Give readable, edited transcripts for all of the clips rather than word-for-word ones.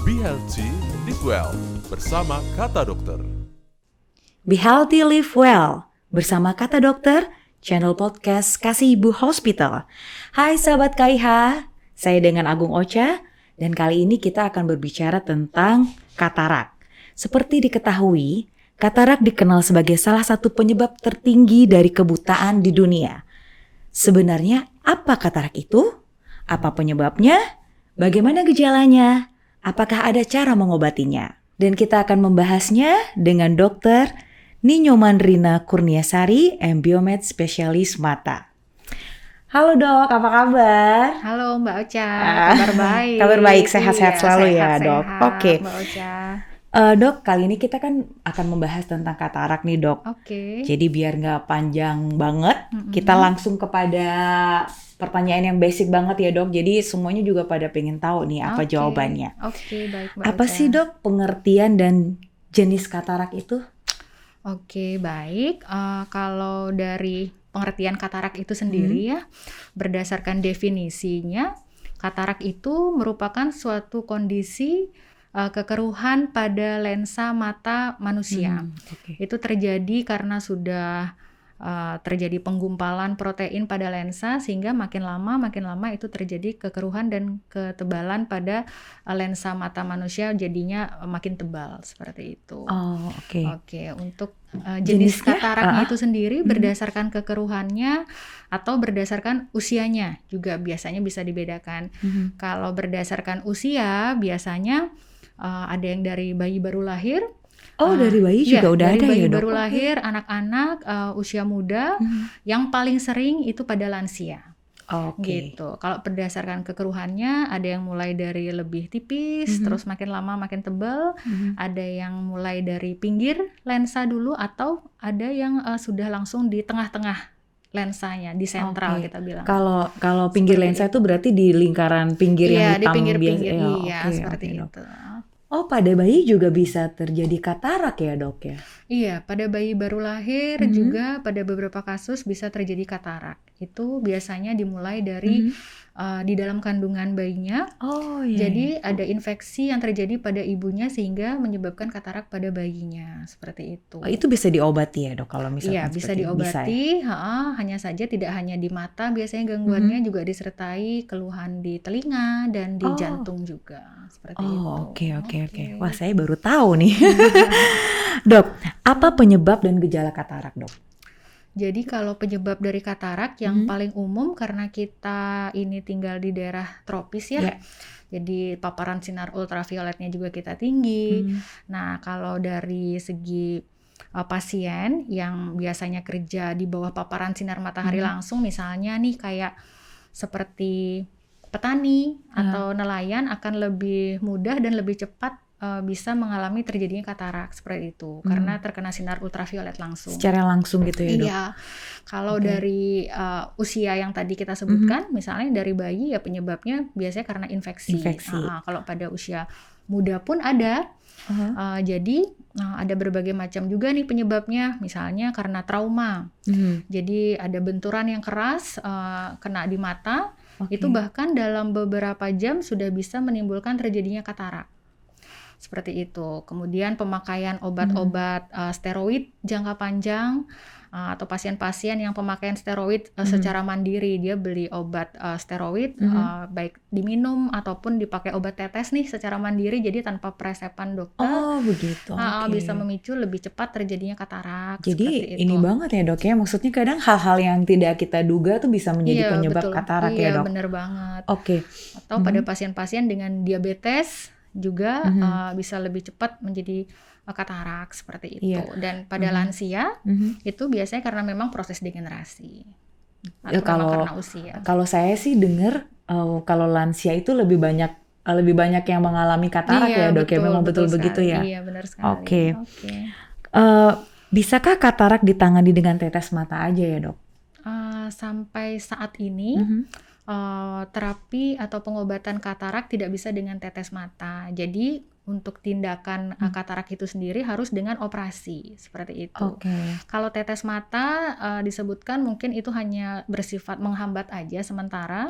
Be Healthy, Live Well bersama Kata Dokter. Be Healthy, Live Well bersama Kata Dokter, channel podcast Kasih Ibu Hospital. Hai sahabat KIH, saya dengan Agung Ocha dan kali ini kita akan berbicara tentang katarak. Seperti diketahui, katarak dikenal sebagai salah satu penyebab tertinggi dari kebutaan di dunia. Sebenarnya apa katarak itu? Apa penyebabnya? Bagaimana gejalanya? Apakah ada cara mengobatinya? Dan kita akan membahasnya dengan Dr. Ninyoman Rina Kurniasari, Biomed Spesialis Mata. Halo dok, apa kabar? Halo Mbak Ocha, kabar baik. Kabar baik, sehat-sehat Iya, selalu ya sehat-sehat, dok. Oke. Mbak Ocha. Dok, kali ini kita kan akan membahas tentang katarak nih dok. Oke. Jadi biar nggak panjang banget, kita langsung kepada pertanyaan yang basic banget ya dok. Jadi semuanya juga pada pengen tahu nih apa Oke. jawabannya. Oke, baik Mbak Apa Ocha. sih dok pengertian dan jenis katarak itu? Oke, baik. Kalau dari pengertian katarak itu sendiri ya, berdasarkan definisinya, katarak itu merupakan suatu kondisi kekeruhan pada lensa mata manusia. Oke. Itu terjadi karena sudah terjadi penggumpalan protein pada lensa sehingga makin lama itu terjadi kekeruhan dan ketebalan pada lensa mata manusia jadinya makin tebal seperti itu. Oh, oke. Oke, untuk jenis Jenisnya? kataraknya itu sendiri berdasarkan kekeruhannya atau berdasarkan usianya juga biasanya bisa dibedakan. Kalau berdasarkan usia biasanya ada yang dari bayi baru lahir. Oh, dari bayi juga udah dari ada bayi ya dok? baru lahir, anak-anak, usia muda, yang paling sering itu pada lansia. Oke. Gitu. Kalau berdasarkan kekeruhannya ada yang mulai dari lebih tipis, terus makin lama makin tebal, ada yang mulai dari pinggir lensa dulu atau ada yang sudah langsung di tengah-tengah lensanya, di sentral Oke. kita bilang. Kalau pinggir Seperti lensa itu berarti di lingkaran pinggir yang Iya, di hitam pinggir-pinggir, biasa. Ya, iya, oke, seperti oke, dok. itu. Oh, pada bayi juga bisa terjadi katarak ya dok ya? Iya, pada bayi baru lahir juga pada beberapa kasus bisa terjadi katarak. Itu biasanya dimulai dari di dalam kandungan bayinya. Oh iya. Jadi ada infeksi yang terjadi pada ibunya sehingga menyebabkan katarak pada bayinya, seperti itu. Oh, itu bisa diobati ya dok kalau misalkan Iya, bisa seperti itu? diobati, hanya saja tidak hanya di mata, biasanya gangguannya juga disertai keluhan di telinga dan di jantung juga, seperti itu. Oh, oke. Wah, saya baru tahu nih. Dok, apa penyebab dan gejala katarak dok? Jadi kalau penyebab dari katarak yang paling umum karena kita ini tinggal di daerah tropis ya. Ya. Jadi paparan sinar ultravioletnya juga kita tinggi. Nah, kalau dari segi pasien yang biasanya kerja di bawah paparan sinar matahari langsung, misalnya nih kayak seperti petani atau nelayan akan lebih mudah dan lebih cepat bisa mengalami terjadinya katarak seperti itu karena terkena sinar ultraviolet langsung. Secara langsung gitu ya dok? Iya, kalau dari usia yang tadi kita sebutkan, misalnya dari bayi ya penyebabnya biasanya karena infeksi. Kalau pada usia muda pun ada. Jadi ada berbagai macam juga nih penyebabnya, misalnya karena trauma. Jadi ada benturan yang keras kena di mata, itu bahkan dalam beberapa jam sudah bisa menimbulkan terjadinya katarak. Seperti itu. Kemudian pemakaian obat-obat steroid jangka panjang atau pasien-pasien yang pemakaian steroid secara mandiri, dia beli obat steroid baik diminum ataupun dipakai obat tetes nih secara mandiri, jadi tanpa presepan dokter. Oh begitu. Bisa memicu lebih cepat terjadinya katarak. Jadi ini banget ya dok ya, maksudnya kadang hal-hal yang tidak kita duga tuh bisa menjadi penyebab katarak ya dok? Iya, benar banget. Oke. Atau pada pasien-pasien dengan diabetes juga bisa lebih cepat menjadi katarak seperti itu. Dan pada lansia itu biasanya karena memang proses degenerasi atau memang karena usia. Kalau saya sih dengar kalau lansia itu lebih banyak yang mengalami katarak ya dok ya, memang betul begitu ya. Iya, benar sekali. Oke. Bisakah katarak ditangani dengan tetes mata aja ya dok? Sampai saat ini terapi atau pengobatan katarak tidak bisa dengan tetes mata. Jadi untuk tindakan katarak itu sendiri harus dengan operasi seperti itu. Kalau tetes mata disebutkan mungkin itu hanya bersifat menghambat aja sementara.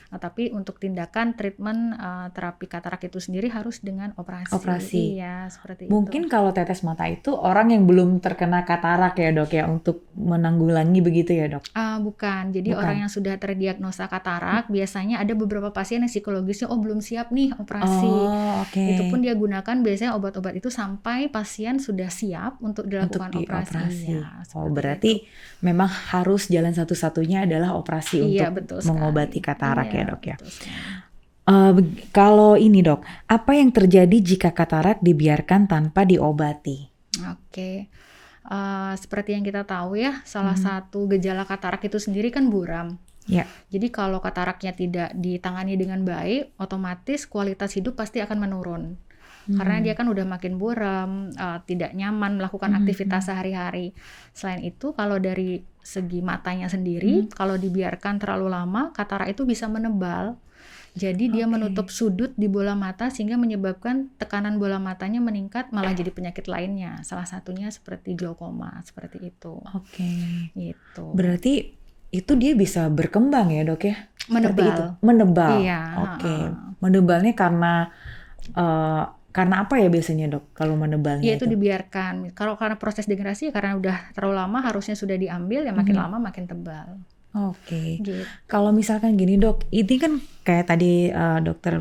Tapi untuk tindakan treatment terapi katarak itu sendiri harus dengan operasi. Operasi. Iya, seperti Mungkin itu. kalau tetes mata itu orang yang belum terkena katarak ya dok ya, untuk menanggulangi begitu ya dok? Bukan. Jadi Bukan. orang yang sudah terdiagnosa katarak biasanya ada beberapa pasien yang psikologisnya belum siap nih operasi. Oke. Itu pun dia gunakan biasanya obat-obat itu sampai pasien sudah siap untuk dilakukan operasi. Ya, berarti itu. memang harus jalan satu-satunya adalah operasi Iya, untuk betul mengobati sekali. katarak Iya, ya dok ya. betul sekali. Kalau ini dok, apa yang terjadi jika katarak dibiarkan tanpa diobati? Oke. Seperti yang kita tahu ya, salah satu gejala katarak itu sendiri kan buram. Ya. Jadi kalau kataraknya tidak ditangani dengan baik, otomatis kualitas hidup pasti akan menurun. Karena dia kan udah makin buram, tidak nyaman melakukan aktivitas sehari-hari. Selain itu, kalau dari segi matanya sendiri, kalau dibiarkan terlalu lama, katarak itu bisa menebal. Jadi dia menutup sudut di bola mata sehingga menyebabkan tekanan bola matanya meningkat, malah jadi penyakit lainnya. Salah satunya seperti glaukoma, seperti itu. Oke. Gitu. Berarti itu dia bisa berkembang ya dok ya? Menebal. Itu. Menebal. Iya. Oke. Menebalnya karena apa ya biasanya dok kalau menebalnya? Ya itu dibiarkan. Kalau karena proses degenerasi, karena udah terlalu lama harusnya sudah diambil, ya makin lama makin tebal. Oke. Gitu. Kalau misalkan gini dok, ini kan kayak tadi dokter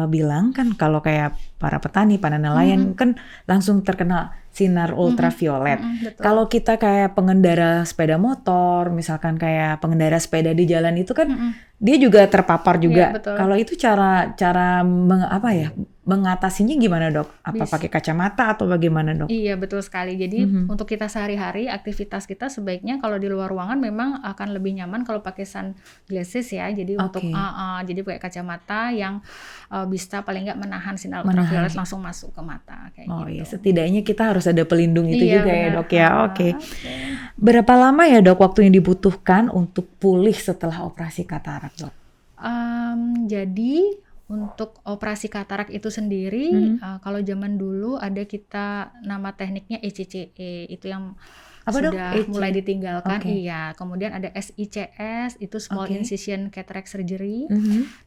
bilang kan kalau kayak para petani, para nelayan kan langsung terkena sinar ultraviolet. Betul. Kalau kita kayak pengendara sepeda motor, misalkan kayak pengendara sepeda di jalan itu kan dia juga terpapar juga. Iya, betul. Kalau itu cara mengatasinya gimana dok? Apa pakai kacamata atau bagaimana dok? Iya, betul sekali. Jadi untuk kita sehari-hari aktivitas kita sebaiknya kalau di luar ruangan memang akan lebih nyaman kalau pakai sunglasses ya. Jadi untuk jadi pakai kacamata yang bisa paling nggak menahan sinar ultraviolet langsung masuk ke mata kayak gitu. Iya, setidaknya kita harus ada pelindung itu juga benar. ya dok ya. Oke. Berapa lama ya dok waktu yang dibutuhkan untuk pulih setelah operasi katarak dok? Jadi untuk operasi katarak itu sendiri, kalau zaman dulu ada kita nama tekniknya ECCE, itu yang sudah mulai ditinggalkan. Iya, kemudian ada SICS, itu Small Incision Cataract Surgery.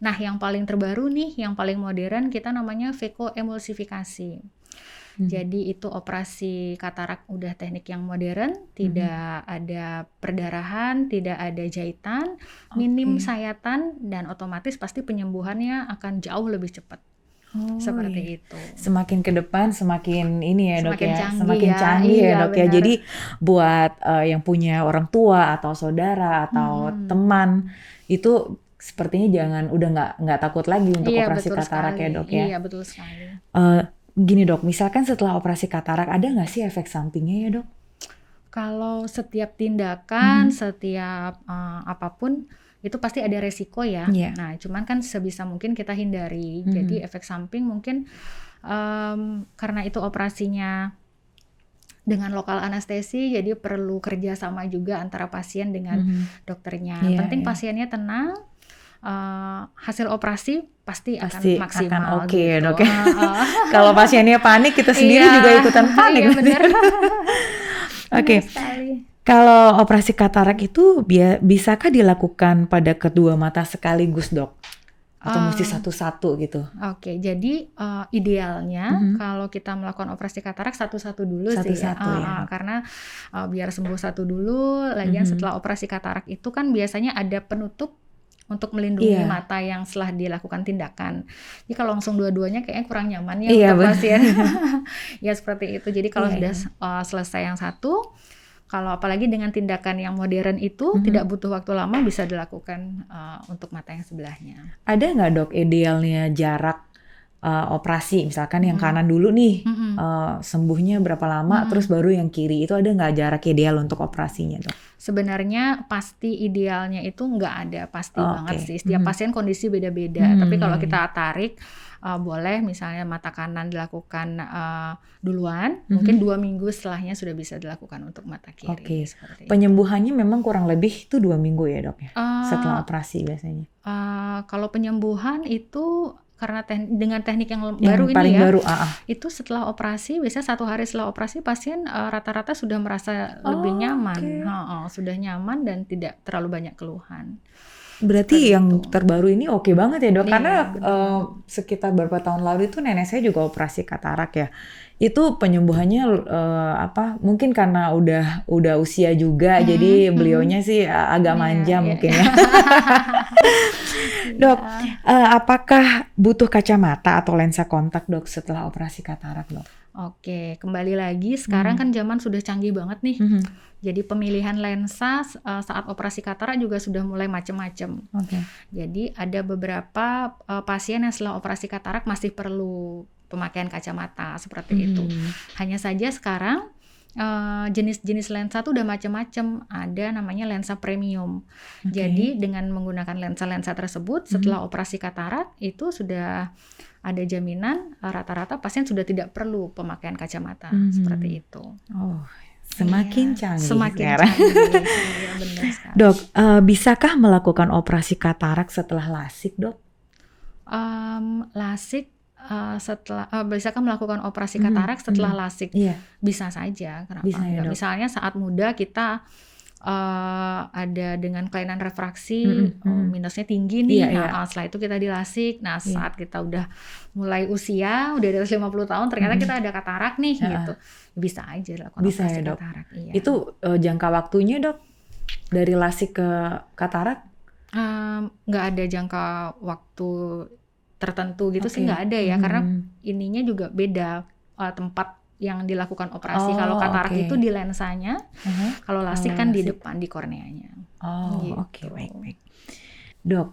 Nah, yang paling terbaru nih, yang paling modern kita namanya vekoemulsifikasi. Jadi itu operasi katarak udah teknik yang modern, tidak ada perdarahan, tidak ada jahitan, minim sayatan, dan otomatis pasti penyembuhannya akan jauh lebih cepat. Seperti itu. Semakin ke depan semakin ini ya dok Semakin ya, canggih semakin ya. canggih Iya, ya dok ya. benar. Jadi buat yang punya orang tua atau saudara atau teman itu sepertinya udah nggak takut lagi untuk operasi katarak ya dok ya. Iya, betul sekali. Gini dok, misalkan setelah operasi katarak ada nggak sih efek sampingnya ya dok? Kalau setiap tindakan, setiap apapun itu pasti ada resiko ya. Nah, cuman kan sebisa mungkin kita hindari. Jadi efek samping mungkin karena itu operasinya dengan lokal anestesi, jadi perlu kerjasama juga antara pasien dengan dokternya. Penting pasiennya tenang. Hasil operasi pasti akan maksimal. Oke, gitu. dok ya. Kalau pasiennya panik, kita sendiri juga ikutan panik. Iya, benar. Oke. Kalau operasi katarak itu bisakah dilakukan pada kedua mata sekaligus dok? Atau mesti satu-satu gitu? Oke, jadi idealnya kalau kita melakukan operasi katarak satu-satu dulu sih ya. Karena biar sembuh satu dulu, lagian setelah operasi katarak itu kan biasanya ada penutup untuk melindungi mata yang setelah dilakukan tindakan. Jadi kalau langsung dua-duanya kayaknya kurang nyaman ya untuk pasien. Ya seperti itu. Jadi kalau sudah selesai yang satu, kalau apalagi dengan tindakan yang modern itu tidak butuh waktu lama, bisa dilakukan untuk mata yang sebelahnya. Ada nggak dok idealnya jarak operasi? Misalkan yang kanan dulu nih sembuhnya berapa lama, terus baru yang kiri. Itu ada nggak jarak ideal untuk operasinya dok? Sebenarnya pasti idealnya itu nggak ada pasti banget sih. Setiap pasien kondisi beda-beda. Tapi kalau kita tarik, boleh misalnya mata kanan dilakukan duluan, mungkin 2 minggu setelahnya sudah bisa dilakukan untuk mata kiri. Penyembuhannya memang kurang lebih itu 2 minggu ya dok ya? Setelah operasi biasanya? Kalau penyembuhan itu karena dengan teknik yang baru ini ya, itu setelah operasi, biasanya 1 hari setelah operasi pasien rata-rata sudah merasa lebih nyaman, sudah nyaman dan tidak terlalu banyak keluhan. Berarti Seperti yang itu. terbaru ini oke banget ya dok, Iya, karena benar. sekitar beberapa tahun lalu itu nenek saya juga operasi katarak ya. Itu penyembuhannya mungkin karena udah usia juga, jadi beliaunya sih agak Iya, manja iya, mungkin iya. ya. Dok, Iya. apakah butuh kacamata atau lensa kontak dok setelah operasi katarak dok? Oke, kembali lagi sekarang kan zaman sudah canggih banget nih. Jadi pemilihan lensa saat operasi katarak juga sudah mulai macam-macam. Oke. Jadi ada beberapa pasien yang setelah operasi katarak masih perlu pemakaian kacamata seperti itu. Hanya saja sekarang jenis-jenis lensa tuh udah macam-macam. Ada namanya lensa premium. Jadi dengan menggunakan lensa-lensa tersebut setelah operasi katarak itu sudah ada jaminan rata-rata pasien sudah tidak perlu pemakaian kacamata seperti itu. Oh, semakin canggih sekarang. Canggih. Iya, benar sekali. Dok, bisakah melakukan operasi katarak setelah LASIK dok? LASIK bisakah melakukan operasi katarak setelah LASIK? Iya. Bisa saja, kenapa Bisa ya, enggak? dok? Misalnya saat muda kita ada dengan kelainan refraksi minusnya tinggi nih. Iya. Setelah itu kita di LASIK. Nah, saat kita udah mulai usia, udah di atas 50 tahun, ternyata kita ada katarak nih gitu. Bisa aja dilakukan Bisa operasi ya, dok? katarak. Iya. Itu jangka waktunya dok dari LASIK ke katarak? Nggak ada jangka waktu tertentu gitu sih, nggak ada ya, karena ininya juga beda tempat yang dilakukan operasi. Kalau katarak itu di lensanya, kalau LASIK kan di depan di korneanya. Gitu. Oke, baik. Dok,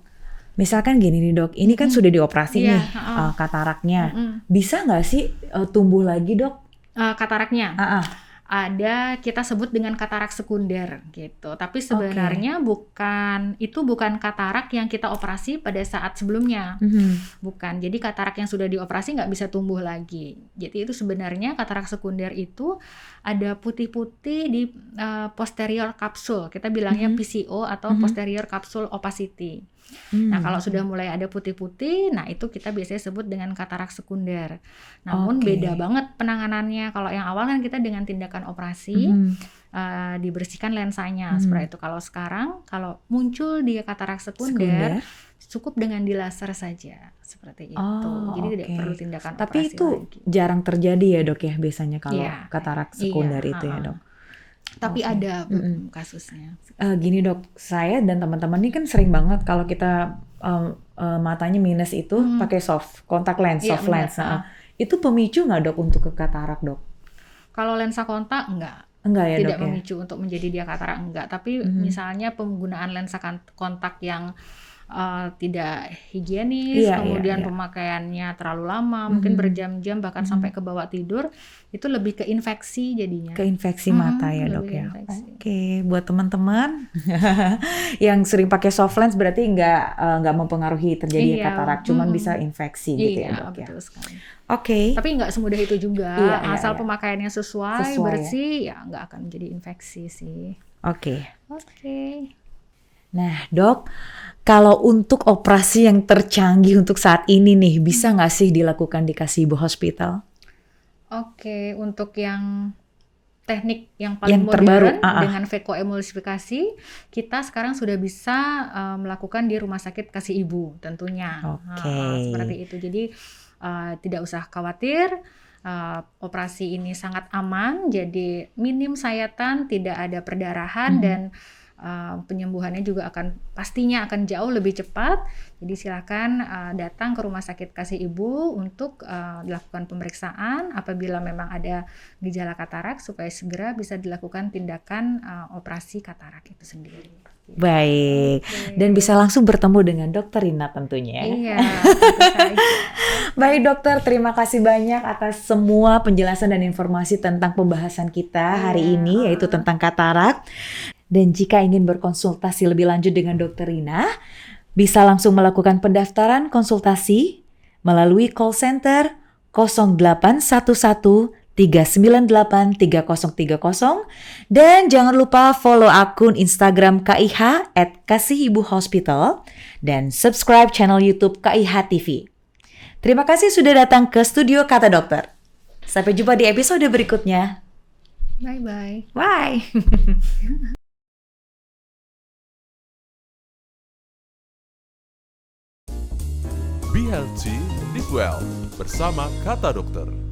misalkan gini nih dok, ini kan sudah dioperasi nih kataraknya. Bisa nggak sih tumbuh lagi dok? Kataraknya? Ada, kita sebut dengan katarak sekunder gitu. Tapi sebenarnya bukan katarak yang kita operasi pada saat sebelumnya. Bukan. Jadi katarak yang sudah dioperasi nggak bisa tumbuh lagi. Jadi itu sebenarnya katarak sekunder itu ada putih-putih di posterior kapsul. Kita bilangnya PCO atau posterior capsule opacity. Nah, kalau sudah mulai ada putih-putih, nah itu kita biasanya sebut dengan katarak sekunder. Namun beda banget penanganannya. Kalau yang awal kan kita dengan tindakan operasi, dibersihkan lensanya seperti itu. Kalau sekarang, kalau muncul dia katarak sekunder, cukup dengan di laser saja seperti itu. Jadi tidak perlu tindakan operasi. Tapi itu lagi. Jarang terjadi ya dok ya biasanya kalau katarak sekunder itu ya dok. Tapi ada kasusnya. Gini dok, saya dan teman-teman ini kan sering banget kalau kita matanya minus itu pakai kontak lens, soft lens. Itu pemicu nggak dok untuk ke katarak dok? Kalau lensa kontak enggak ya tidak dok, memicu untuk menjadi dia katarak, enggak. Tapi misalnya penggunaan lensa kontak yang tidak higienis, kemudian pemakaiannya terlalu lama, mungkin berjam-jam bahkan sampai ke bawah tidur, itu lebih ke infeksi jadinya. Ke infeksi mata ya dok ya. Oke, buat teman-teman yang sering pakai soft lens berarti nggak mempengaruhi terjadi katarak, cuman bisa infeksi gitu ya dok ya. Betul sekali. Oke. Tapi nggak semudah itu juga. Asal pemakaiannya sesuai bersih, ya nggak akan menjadi infeksi sih. Oke. Nah dok, kalau untuk operasi yang tercanggih untuk saat ini nih, bisa nggak sih dilakukan di Kasih Ibu Hospital? Oke, untuk yang teknik yang paling modern terbaru dengan VECO-emulsifikasi, kita sekarang sudah bisa melakukan di Rumah Sakit Kasih Ibu tentunya. Seperti itu. Jadi tidak usah khawatir, operasi ini sangat aman, jadi minim sayatan, tidak ada perdarahan dan penyembuhannya juga pastinya akan jauh lebih cepat. Jadi silakan datang ke Rumah Sakit Kasih Ibu untuk dilakukan pemeriksaan apabila memang ada gejala katarak supaya segera bisa dilakukan tindakan operasi katarak itu sendiri. Baik, dan bisa langsung bertemu dengan Dokter Rina tentunya. Iya, tentu saja. Baik dokter, terima kasih banyak atas semua penjelasan dan informasi tentang pembahasan kita hari ini, yaitu tentang katarak. Dan jika ingin berkonsultasi lebih lanjut dengan Dokter Rina, bisa langsung melakukan pendaftaran konsultasi melalui call center 0811 398 3030 dan jangan lupa follow akun Instagram KIH @kasihibuhospital dan subscribe channel YouTube KIH TV. Terima kasih sudah datang ke studio Kata Dokter. Sampai jumpa di episode berikutnya. Bye-bye. Bye. Be healthy, live well bersama Kata Dokter.